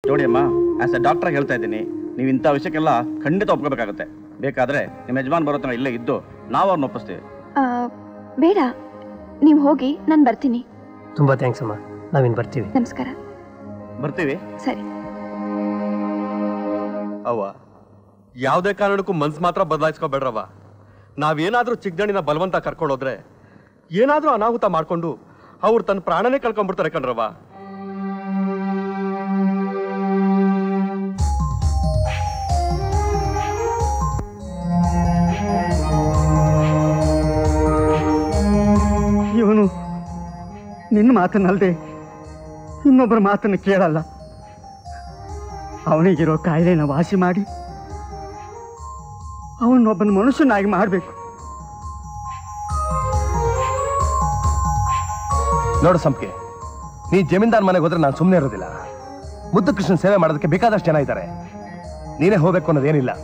ನೋಡಿ ಅಮ್ಮ, as A doctor ಹೇಳ್ತಾ ಇದ್ದೀನಿ, ನೀವು ಇಂಥ ವಿಷಯಕ್ಕೆಲ್ಲ ಖಂಡಿತ ಒಪ್ಕೋಬೇಕಾಗುತ್ತೆ. ಬೇಕಾದ್ರೆ ನಿಮ್ಮ ಯಜಮಾನ್ ಬರೋ ತನಕ ಇಲ್ಲೇ ಇದ್ದು ನಾವು ಅವ್ರನ್ನ ಒಪ್ಪಿಸ್ತೀವಿ. ಬೇಡ, ನೀವು ಹೋಗಿ, ನಾನು ಬರ್ತೀನಿ. ತುಂಬಾ ಥ್ಯಾಂಕ್ಸ್ ಅಮ್ಮ, ನಾವಿನ್ ಬರ್ತೀವಿ. ನಮಸ್ಕಾರ. ಬರ್ತೀವಿ. ಸರಿ. ಅವ್ವ, ಯಾವುದೇ ಕಾರಣಕ್ಕೂ ಮನ್ಸು ಮಾತ್ರ ಬದಲಾಯಿಸ್ಕೋಬೇಡ್ರವ್ವ. ನಾವೇನಾದ್ರೂ ಚಿಕ್ಕದಣ್ಣಿನ ಬಲವಂತ ಕರ್ಕೊಂಡೋದ್ರೆ ಏನಾದ್ರೂ ಅನಾಹುತ ಮಾಡ್ಕೊಂಡು ಅವ್ರು ತನ್ನ ಪ್ರಾಣನೇ ಕಳ್ಕೊಂಡ್ಬಿಡ್ತಾರೆ ಕಣ್ರವ್ವ. ಇವನು ನಿನ್ನ ಮಾತನ್ನಲ್ದೆ ಇನ್ನೊಬ್ಬರ ಮಾತನ್ನು ಕೇಳಲ್ಲ. ಅವನಿಗಿರೋ ಕಾಯಿಲೆನ ವಾಸಿ ಮಾಡಿ ಅವನೊಬ್ಬನ ಮನುಷ್ಯನಾಗಿ ಮಾಡಬೇಕು. ನೋಡು ಸಂಪಿಗೆ, ನೀ ಜಮೀನ್ದಾರ್ ಮನೆಗೆ ಹೋದ್ರೆ ನಾನು ಸುಮ್ಮನೆ ಇರೋದಿಲ್ಲ. ಮುದ್ದು ಕೃಷ್ಣನ್ ಸೇವೆ ಮಾಡೋದಕ್ಕೆ ಬೇಕಾದಷ್ಟು ಜನ ಇದ್ದಾರೆ. ನೀನೇ ಹೋಗ್ಬೇಕು ಅನ್ನೋದೇನಿಲ್ಲ.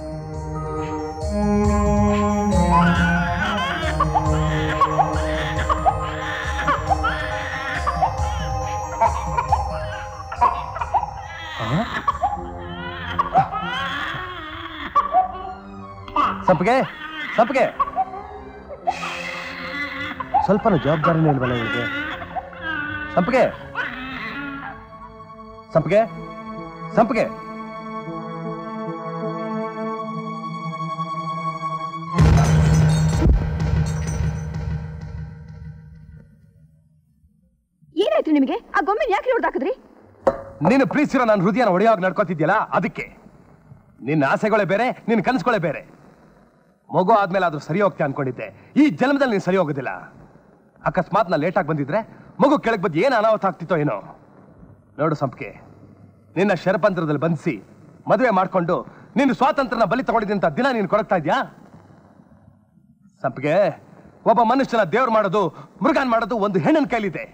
ಸಂಪಿಗೆ, ಸಂಪಿಗೆ, ಸ್ವಲ್ಪನೂ ಜವಾಬ್ದಾರಿನೇ ಇಲ್ವಲ್ಲ ಇವಳಿಗೆ. ಸಂಪಿಗೆ, ಸಂಪಿಗೆ, ಸಂಪಿಗೆ. ಏನಾಯ್ತು ನಿಮಗೆ? ಆ ಗೊಂಬೆ ಯಾಕೆ ಹೊಡೆದಾಕಿದ್ರಿ? ನೀನು ಪ್ರೀತಿಸಿರೋ ನಾನು ಹೃದಯನ ಒಡೆಯುವಾಗ ನಡ್ಕೋತಿದ್ಯಲ್ಲ, ಅದಕ್ಕೆ. ನಿನ್ನ ಆಸೆಗಳೇ ಬೇರೆ, ನಿನ್ನ ಕನಸುಗಳೇ ಬೇರೆ. ಮಗು ಆದ್ಮೇಲೆ ಆದ್ರೂ ಸರಿ ಹೋಗ್ತೆ ಅನ್ಕೊಂಡಿದ್ದೆ. ಈ ಜನ್ಮದಲ್ಲಿ ನೀನು ಸರಿ ಹೋಗೋದಿಲ್ಲ. ಅಕಸ್ಮಾತ್ ನಾ ಲೇಟಾಗಿ ಬಂದಿದ್ರೆ ಮಗು ಕೆಳಗೆ ಬಂದು ಏನು ಅನಾಹುತ ಆಗ್ತಿತ್ತೋ ಏನೋ. ನೋಡು ಸಂಪಿಗೆ, ನಿನ್ನ ಶರಪಂತ್ರದಲ್ಲಿ ಬಂಧಿಸಿ ಮದುವೆ ಮಾಡ್ಕೊಂಡು ನಿನ್ನ ಸ್ವಾತಂತ್ರ್ಯನ ಬಲಿ ತಗೊಂಡಿದ್ದಂತ ದಿನ ನೀನು ಕೊರಗ್ತಾ ಇದ್ಯಾ? ಸಂಪಿಗೆ, ಒಬ್ಬ ಮನುಷ್ಯನ ದೇವ್ರು ಮಾಡೋದು, ಮೃಗಾನ್ ಮಾಡೋದು ಒಂದು ಹೆಣ್ಣಿನ ಕೈಲಿದೆ.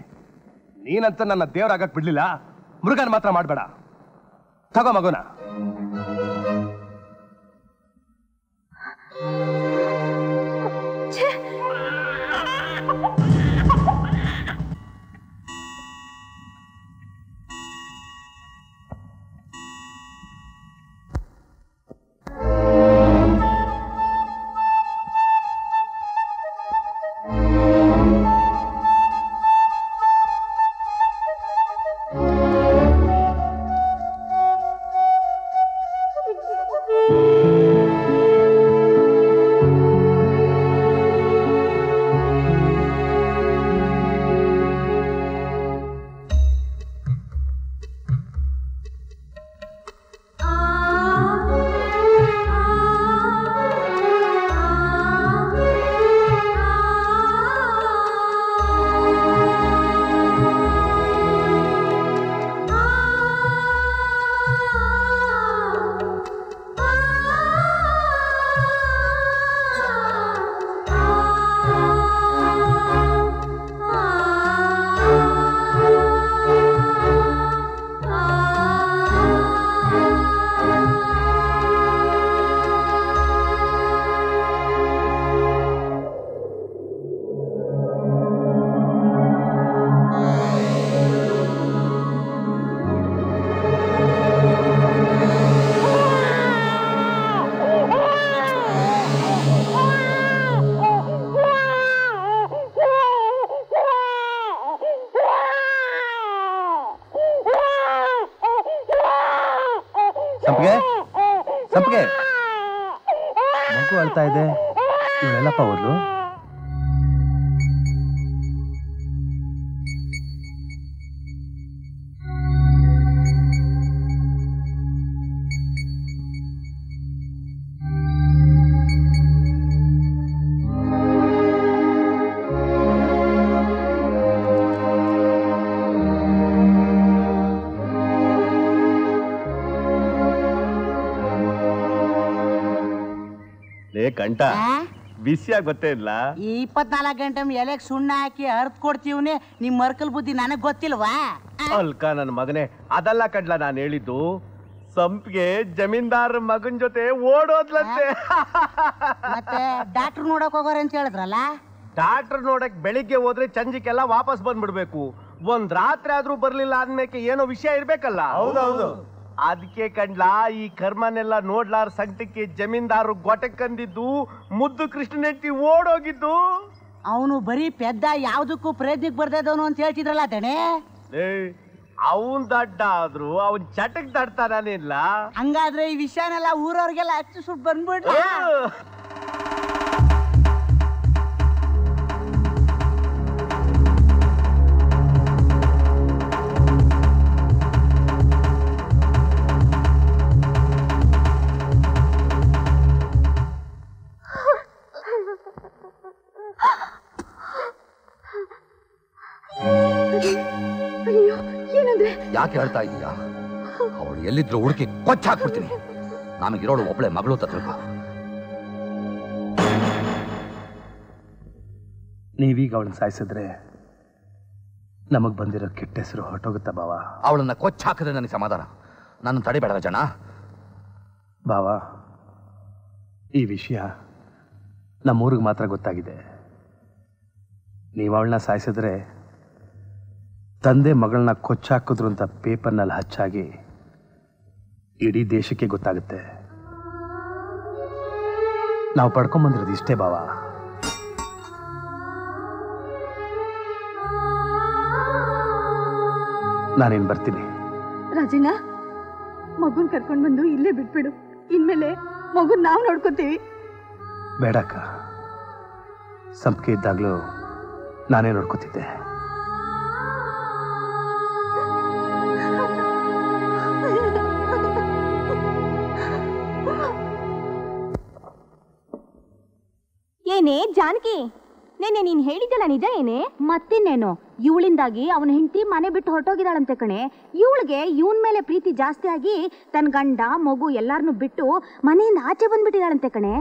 ನೀನಂತ ನನ್ನ ದೇವ್ರಾಗಕ್ ಬಿಡ್ಲಿಲ್ಲ, ಮೃಗಾನ್ ಮಾತ್ರ ಮಾಡಬೇಡ. ತಗೋ ಮಗುನ. ಸಂಪಿಗೆ, ಸಂಪಿಗೆ, ಮಗು ಅಳ್ತಾ ಇದೆ. ಇವಳೆಲ್ಲಪ್ಪ ಓದ್ಲು? ಗಂಟ ಬಿಸಿಯಾಗಿ ಗೊತ್ತೇ ಇಲ್ಲ. 24 ಗಂಟೆ ಎಲೆಗೆ ಸುಣ್ಣ ಹಾಕಿ ಅರ್ತ್ ಕೊಡ್ತೀವನೇ. ನಿಮ್ ಮರ್ಕಲ್ ಬುದ್ಧಿ ನನಗ್ ಗೊತ್ತಿಲ್ವಾ? ಅಲ್ಕ ನನ್ನ ಮಗನೇ, ಅದಲ್ಲ ಕಡ್ಲ ನಾನು ಹೇಳಿದ್ದು. ಸಂಪಿಗೆ ಜಮೀನ್ದಾರ್ ಮಗನ್ ಜೊತೆ ಓಡೋದ್ಲಂತೆ. ಮತ್ತೆ ಡಾಕ್ಟರ್ ನೋಡಕ್ ಹೋಗೋರ ಅಂತ ಹೇಳಿದ್ರಲ್ಲ? ಡಾಕ್ಟರ್ ನೋಡಕ್ ಬೆಳಿಗ್ಗೆ ಹೋದ್ರೆ ಸಂಜೆಗೆಲ್ಲ ವಾಪಸ್ ಬಂದ್ಬಿಡ್ಬೇಕು. ಒಂದ್ ರಾತ್ರಿ ಆದ್ರೂ ಬರ್ಲಿಲ್ಲ ಅಂದ್ಮೇಲೆ ಏನೋ ವಿಷಯ ಇರ್ಬೇಕಲ್ಲ. ಹೌದೌದು. ಅದಕ್ಕೆ ಕಂಡ್ಲಾ ಈ ಕರ್ಮನೆಲ್ಲ ನೋಡ್ಲಾರ ಸಂಕಟಕ್ಕೆ ಜಮೀನ್ದಾರು ಗೊಟಕ್ಕಂದಿದ್ದು, ಮುದ್ದು ಕೃಷ್ಣನೆಟ್ಟಿ ಓಡೋಗಿದ್ದು. ಅವನು ಬರೀ ಪೆದ್ದ, ಯಾವ್ದಕ್ಕೂ ಪ್ರಯತ್ನಕ್ಕೆ ಬರ್ದವನು ಅಂತ ಹೇಳ್ತಿದ್ರಲ್ಲ ದಣೆ. ಅವನ್ ದಡ್ಡ ಆದ್ರು ಅವನ್ ಚಟಕ್ ದಡ್ತಾನಿಲ್ಲ. ಹಂಗಾದ್ರೆ ಈ ವಿಷಯನೆಲ್ಲ ಊರವ್ರಿಗೆಲ್ಲ ಹಚ್ಚಿ ಸುಟ್ಟು ಬಂದ್ಬಿಡ್ಲ. ಯಾಕೆ ಹೇಳ್ತಾ ಇದೀಯಾ? ಅವಳು ಎಲ್ಲಿದ್ರು ಹುಡುಕಿ ಕೊಚ್ಚಾಕ್ಬಿಡ್ತೀನಿ. ನಮಗಿರೋಳು ಒಬ್ಬಳೆ ಮಗಳು ಅಂತ ತಿಳ್ಕೊ. ನೀವೀಗ ಅವಳನ್ನ ಸಾಯಿಸಿದ್ರೆ ನಮಗ್ ಬಂದಿರೋ ಕೆಟ್ಟ ಹೆಸರು ಹೊರಟೋಗುತ್ತಾ ಬಾವ? ಅವಳನ್ನ ಕೊಚ್ಚಾಕಿದ್ರೆ ನನಗೆ ಸಮಾಧಾನ. ನನ್ನ ತಡಿಬೇಡ ಜನ. ಬಾವ, ಈ ವಿಷಯ ನಮ್ಮೂರಿಗೆ ಮಾತ್ರ ಗೊತ್ತಾಗಿದೆ. ನೀವು ಅವಳನ್ನ ಸಾಯಿಸಿದ್ರೆ ತಂದೆ ಮಗಳನ್ನ ಕೊಚ್ಚಾಕಿದ್ರು ಅಂತ ಪೇಪರ್ನಲ್ಲಿ ಹಚ್ಚಾಗಿ ಇಡೀ ದೇಶಕ್ಕೆ ಗೊತ್ತಾಗುತ್ತೆ. ನಾವು ಪಡ್ಕೊಂಬಂದಿರೋದು ಇಷ್ಟೇ ಬಾವ. ನಾನೇನು ಬರ್ತೀನಿ. ರಾಜಣ್ಣ, ಮಗುನ್ ಕರ್ಕೊಂಡು ಬಂದು ಇಲ್ಲೇ ಬಿಟ್ಬಿಡು. ಇನ್ಮೇಲೆ ಮಗುನ್ ನಾವು ನೋಡ್ಕೋತೀವಿ. ಬೇಡಕ್ಕ, ಸಂಪಿಗೆ ಇದ್ದಾಗಲೂ ನಾನೇ ನೋಡ್ಕೋತಿದ್ದೆ. ಏನೇ ಜಾನಕಿ, ನೆನ್ನೆ ನೀನ್ ಹೇಳಿದ್ದಲ್ಲ ನಿಜ ಏನೇ? ಮತ್ತಿನ್ನೇನು, ಇವಳಿಂದಾಗಿ ಅವನ ಹೆಂಡತಿ ಮನೆ ಬಿಟ್ಟು ಹೊರಟೋಗಿದ್ದಾಳಂತೆ ಕಣೆ. ಇವಳಿಗೆ ಇವನ್ ಮೇಲೆ ಪ್ರೀತಿ ಜಾಸ್ತಿ ಆಗಿ ತನ್ನ ಗಂಡ ಮಗು ಎಲ್ಲಾರನ್ನು ಬಿಟ್ಟು ಮನೆಯಿಂದ ಆಚೆ ಬಂದ್ಬಿಟ್ಟಿದ್ದಾಳಂತೆ ಕಣೆ.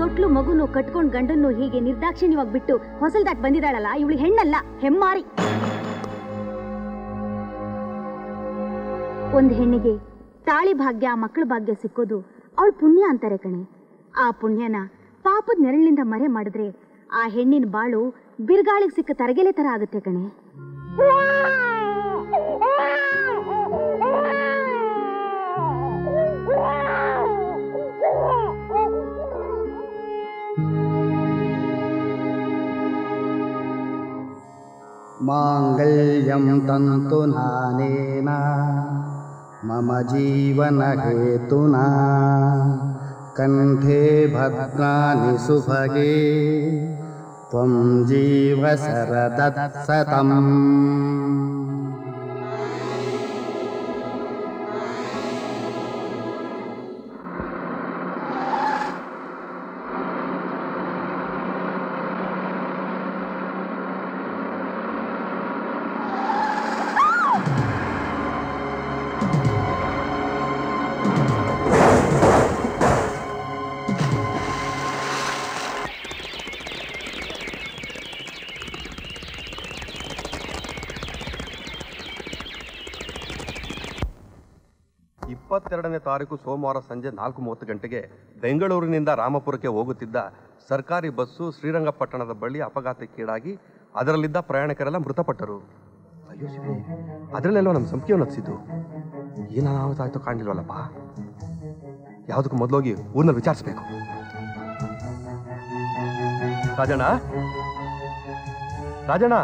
ತೊಟ್ಲು ಮಗುನು ಕಟ್ಕೊಂಡ್ ಗಂಡನ್ನು ಹೀಗೆ ನಿರ್ದಾಕ್ಷಿಣ್ಯವಾಗಿ ಬಿಟ್ಟು ಹೊಸಲ್ದಾಟ್ ಬಂದಿದ್ದಾಳಲ್ಲ, ಇವಳಿಗೆ ಹೆಣ್ಣಲ್ಲ, ಹೆಮ್ಮಾರಿ. ಒಂದ್ ಹೆಣ್ಣಿಗೆ ತಾಳಿ ಭಾಗ್ಯ, ಮಕ್ಕಳ ಭಾಗ್ಯ ಸಿಕ್ಕೋದು ಅವಳ ಪುಣ್ಯ ಅಂತಾರೆ ಕಣೆ. ಆ ಪುಣ್ಯನ ಪಾಪದ ನೆರಳಿನಿಂದ ಮರೆ ಮಾಡಿದ್ರೆ ಆ ಹೆಣ್ಣಿನ ಬಾಳು ಬಿರ್ಗಾಳಿಗೆ ಸಿಕ್ಕ ತರಗೆಲೆ ತರ ಆಗುತ್ತೆ ಕಣೆ. ಮಾಂಗಲ್ಯಂ ತಂತು ನಾನೇನ ಮಮ ಜೀವನ ಹೇತುನಾ ಕಂಠೆ ಭದ್ರಾಣಿ ಸುಭಗೆ ತ್ವಂ ಜೀವ ಶರದತ್ಸತಂ. ತಾರೀಕು ಸೋಮವಾರ ಸಂಜೆ 4:30 ಗಂಟೆಗೆ ಬೆಂಗಳೂರಿನಿಂದ ರಾಮಪುರಕ್ಕೆ ಹೋಗುತ್ತಿದ್ದ ಸರ್ಕಾರಿ ಬಸ್ಸು ಶ್ರೀರಂಗಪಟ್ಟಣದ ಬಳಿ ಅಪಘಾತಕ್ಕೀಡಾಗಿ ಅದರಲ್ಲಿದ್ದ ಪ್ರಯಾಣಿಕರೆಲ್ಲ ಮೃತಪಟ್ಟರು. ಅಯ್ಯೋ ಶಿವೇ, ಅದರಲ್ಲೆಲ್ಲೋ ನಮ್ಮ ಸಂಪಿಗೆಯನ್ನು ಹಚ್ಚಿದ್ದು. ಏನಾಯ್ತು ಕಾಣಲಿಲ್ವಲ್ಲಪ್ಪ. ಯಾವುದಕ್ಕೂ ಮೊದಲೋಗಿ ಊರಿನಲ್ಲಿ ವಿಚಾರಿಸ್ಬೇಕು. ರಾಜಣ್ಣ,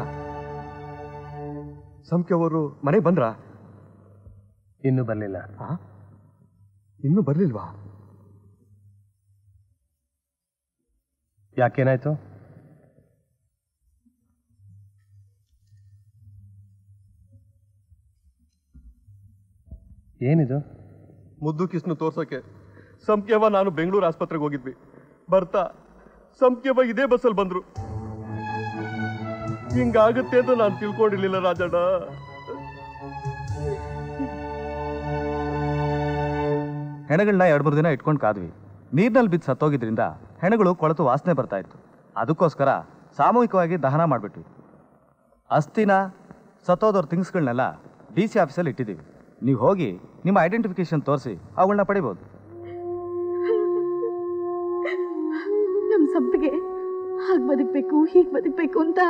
ಸಂಪಿಗೆ ಅವರು ಮನೆಗೆ ಬಂದ್ರ? ಇನ್ನೂ ಬರಲಿಲ್ಲ. ಇನ್ನೂ ಬರ್ಲಿಲ್ವಾ? ಯಾಕೇನಾಯ್ತು? ಏನಿದು? ಮುದ್ದು ಕಿಸ್ನು ತೋರ್ಸೋಕೆ ಸಂಪಿಗೆವ ನಾನು ಬೆಂಗಳೂರು ಆಸ್ಪತ್ರೆಗೆ ಹೋಗಿದ್ವಿ. ಬರ್ತಾ ಸಂಪಿಗೆವ ಇದೇ ಬಸ್ಸಲ್ಲಿ ಬಂದ್ರು. ಹಿಂಗಾಗುತ್ತೆ ಅಂತ ನಾನು ತಿಳ್ಕೊಂಡಿರ್ಲಿಲ್ಲ ರಾಜಣ್ಣ. ಹೆಣಗಳನ್ನ 2-3 ದಿನ ಇಟ್ಕೊಂಡು ಕಾದ್ವಿ. ನೀರಿನಲ್ಲಿ ಬಿದ್ದು ಸತ್ತೋಗಿದ್ರಿಂದ ಹೆಣಗಳು ಕೊಳೆತು ವಾಸನೆ ಬರ್ತಾ ಇತ್ತು. ಅದಕ್ಕೋಸ್ಕರ ಸಾಮೂಹಿಕವಾಗಿ ದಹನ ಮಾಡಿಬಿಟ್ವಿ. ಅಸ್ಥಿನ ಸತ್ತೋದವ್ರ ಥಿಂಗ್ಸ್ಗಳನ್ನೆಲ್ಲ DC ಆಫೀಸಲ್ಲಿ ಇಟ್ಟಿದ್ದೀವಿ. ನೀವು ಹೋಗಿ ನಿಮ್ಮ ಐಡೆಂಟಿಫಿಕೇಶನ್ ತೋರಿಸಿ ಅವುಗಳನ್ನ ಪಡಿಬೋದು. ನಮ್ಮ ಸಂಪಿಗೆ ಹಾಗೆ ಬದುಕಬೇಕು, ಹೀಗೆ ಬದುಕಬೇಕು ಅಂತ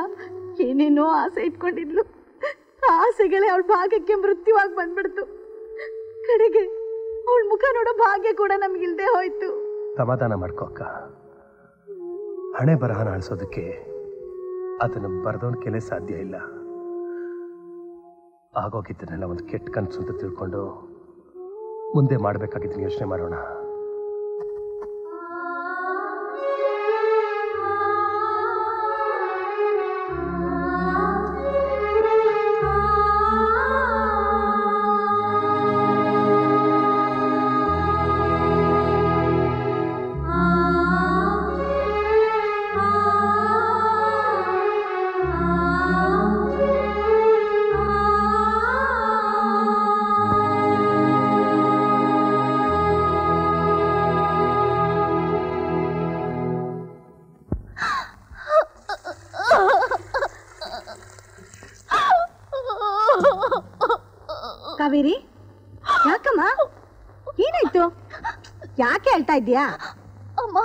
ಏನೇನೋ ಆಸೆ ಇಟ್ಕೊಂಡಿದ್ಲು. ಆಸೆಗಳೇ ಅವಳ ಭಾಗಕ್ಕೆ ಮೃತ್ಯುವಾಗಿ ಬಂದ್ಬಿಡ್ತು. ಕಡೆಗೆ ಅವಳ ಮುಖ ನೋಡೋ ಭಾಗ್ಯ ಕೂಡ ನಮ್ಗಿಲ್ದೆ ಹೋಯ್ತು. ಸಮಾಧಾನ ಮಾಡ್ಕೋ ಅಕ್ಕ. ಹಣೆ ಬರಹನ ಅಳಿಸೋದಕ್ಕೆ ಅದನ್ನು ಬರೆದವನ ಕೆಲೆ ಸಾಧ್ಯ ಇಲ್ಲ. ಆಗೋಗಿದ್ದನ್ನೆಲ್ಲ ಒಂದು ಕೆಟ್ಟ ಕನಸು ಅಂತ ತಿಳ್ಕೊಂಡು ಮುಂದೆ ಮಾಡಬೇಕಾಗಿದ್ದನ್ನು ಯೋಚನೆ ಮಾಡೋಣ. ಕಾವೇರಿ, ಯಾಕಮ್ಮ, ಏನಾಯ್ತು? ಯಾಕೆ ಹೇಳ್ತಾ ಇದ್ದೀಯಾ? ಅಮ್ಮ,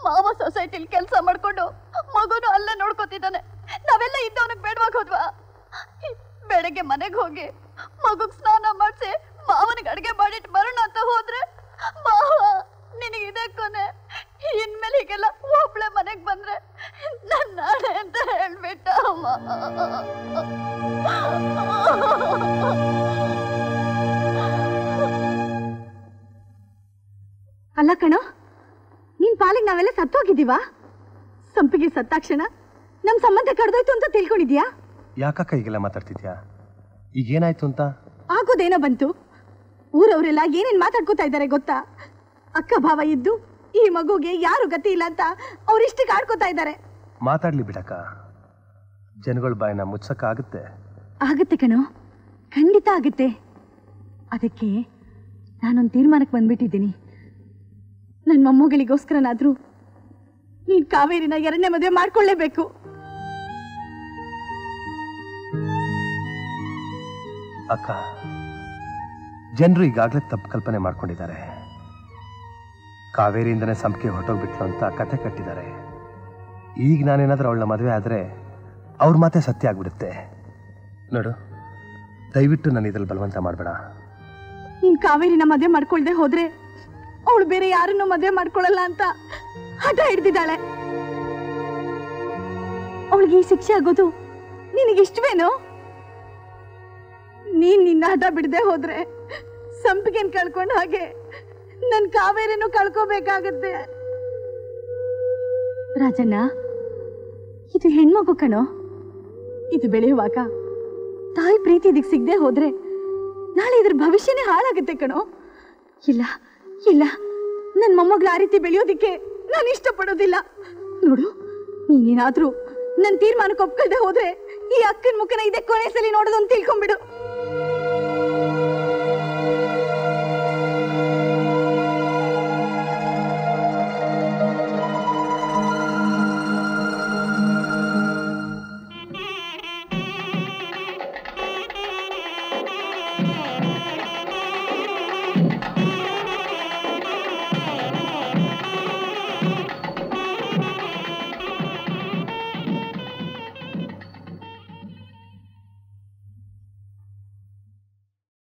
ಮಾವ ಸೊಸೈಟಿಲಿ ಕೆಲಸ ಮಾಡ್ಕೊಂಡು ಮಗುನು ಅಲ್ಲೇ ನೋಡ್ಕೊತಿದ್ದಾನೆ. ನಾವೆಲ್ಲ ಇದ್ದವನಿಗೆ ಬೇಡವಾಗಿ ಹೋದ್ವಾ? ಬೆಳಗ್ಗೆ ಮನೆಗೆ ಹೋಗಿ ಮಗುಗ್ ಸ್ನಾನ ಮಾಡಿಸಿ ಮಾವನಿಗೆ ಅಡಿಗೆ ಮಾಡಿಟ್ಟು ಬರೋಣ ಅಂತ ಹೋದ್ರೆ ಮಾವ ನಿನಗೆ ಇದೇ ಕೊನೆ, ಇನ್ಮೇಲೆ ಹೀಗೆಲ್ಲ ಒಬ್ಳೆ ಮನೆಗೆ ಬಂದ್ರೆ ನನ್ನ ನಾಳೆ ಅಂತ ಹೇಳ್ಬಿಟ್ಟ ಅಮ್ಮ. ಅಲ್ಲ ಕಣೋ, ನಿನ್ ಪಾಲಿಗೆ ನಾವೆಲ್ಲ ಸತ್ತೋಗಿದ್ದೀವಾ? ಸಂಪಿಗೆ ಸತ್ತಾಕ್ಷಣ ನಮ್ ಸಂಬಂಧ ಕಡ್ದೋಯ್ತು ಅಂತ ತಿಳ್ಕೊಂಡಿದ್ಯಾ? ಯಾಕಕ್ಕ ಈಗೆಲ್ಲ ಮಾತಾಡ್ತಿದ್ಯಾ? ಈಗೇನಾಯ್ತು ಅಂತ? ಆಗೋದೇನೋ ಬಂತು. ಊರವರೆಲ್ಲ ಏನೇನ್ ಮಾತಾಡ್ಕೋತಾ ಇದ್ದಾರೆ ಗೊತ್ತಾ? ಅಕ್ಕ ಭಾವ ಇದ್ದು ಈ ಮಗುಗೆ ಯಾರು ಗತಿ ಇಲ್ಲ ಅಂತ ಅವ್ರಿಷ್ಟಕ್ಕೆ ಆಡ್ಕೋತಾ ಇದ್ದಾರೆ. ಮಾತಾಡ್ಲಿ ಬಿಡಕ್ಕ, ಜನಗಳ ಬಾಯಿನ ಮುಚ್ಚಕ್ಕ ಆಗುತ್ತೆ. ಆಗುತ್ತೆ ಕಣೋ, ಖಂಡಿತ ಆಗುತ್ತೆ. ಅದಕ್ಕೆ ನಾನೊಂದು ತೀರ್ಮಾನಕ್ಕೆ ಬಂದ್ಬಿಟ್ಟಿದ್ದೀನಿ. ನನ್ನ ಮೊಮ್ಮಗಳಿಗೋಸ್ಕರನಾದ್ರೂ ನೀನ್ ಕಾವೇರಿನ ಎರಡನೇ ಮದುವೆ ಮಾಡ್ಕೊಳ್ಳೇಬೇಕು. ಅಕ್ಕ, ಜನರು ಈಗಾಗಲೇ ತಪ್ಪು ಕಲ್ಪನೆ ಮಾಡ್ಕೊಂಡಿದ್ದಾರೆ. ಕಾವೇರಿಯಿಂದನೇ ಸಂಪಿಗೆ ಹೊರಟೋಗ್ಬಿಟ್ಲು ಅಂತ ಕತೆ ಕಟ್ಟಿದ್ದಾರೆ. ಈಗ ನಾನೇನಾದ್ರೂ ಅವಳನ್ನ ಮದುವೆ ಆದರೆ ಅವ್ರ ಮಾತೆ ಸತ್ಯ ಆಗ್ಬಿಡುತ್ತೆ. ನೋಡು, ದಯವಿಟ್ಟು ನಾನು ಇದ್ರಲ್ಲಿ ಬಲವಂತ ಮಾಡಬೇಡ. ನೀನ್ ಕಾವೇರಿನ ಮದುವೆ ಮಾಡ್ಕೊಳ್ದೆ ಹೋದ್ರೆ ಅವಳು ಬೇರೆ ಯಾರನ್ನೂ ಮದುವೆ ಮಾಡ್ಕೊಳ್ಳಲ್ಲ ಅಂತ ಹಠ ಹಿಡ್ದಿದ್ದಾಳೆ. ಅವಳಿಗೆ ಈ ಶಿಕ್ಷೆ ಆಗೋದು ನಿನಗಿಷ್ಟವೇನೋ? ನೀನ್ ನಿನ್ನ ಹಠ ಬಿಡದೆ ಹೋದ್ರೆ ಸಂಪಿಗೆನ್ ಕಳ್ಕೊಂಡ ಹಾಗೆ ನನ್ ಕಾವೇರಿನೂ ಕಳ್ಕೋಬೇಕಾಗತ್ತೆ. ರಾಜಣ್ಣ, ಇದು ಹೆಣ್ಮಗು ಕಣೋ. ಇದು ಬೆಳೆಯುವಾಗ ತಾಯಿ ಪ್ರೀತಿ ಇದಕ್ಕೆ ಸಿಗದೆ ಹೋದ್ರೆ ನಾಳೆ ಇದ್ರ ಭವಿಷ್ಯನೇ ಹಾಳಾಗುತ್ತೆ ಕಣೋ. ಇಲ್ಲ ಇಲ್ಲ, ನನ್ನ ಮೊಮ್ಮಗಳು ಆ ರೀತಿ ಬೆಳೆಯೋದಿಕ್ಕೆ ನಾನು ಇಷ್ಟಪಡೋದಿಲ್ಲ. ನೋಡು, ನೀನೇನಾದ್ರೂ ನನ್ನ ತೀರ್ಮಾನಕ್ಕೆ ಒಪ್ಕೊಳ್ದೆ ಹೋದ್ರೆ ಈ ಅಕ್ಕನ ಮುಖನ ಇದೇ ಕೊನೆ ಸಲ ನೋಡೋದು ಅಂತ ತಿಳ್ಕೊಂಡ್ಬಿಡು.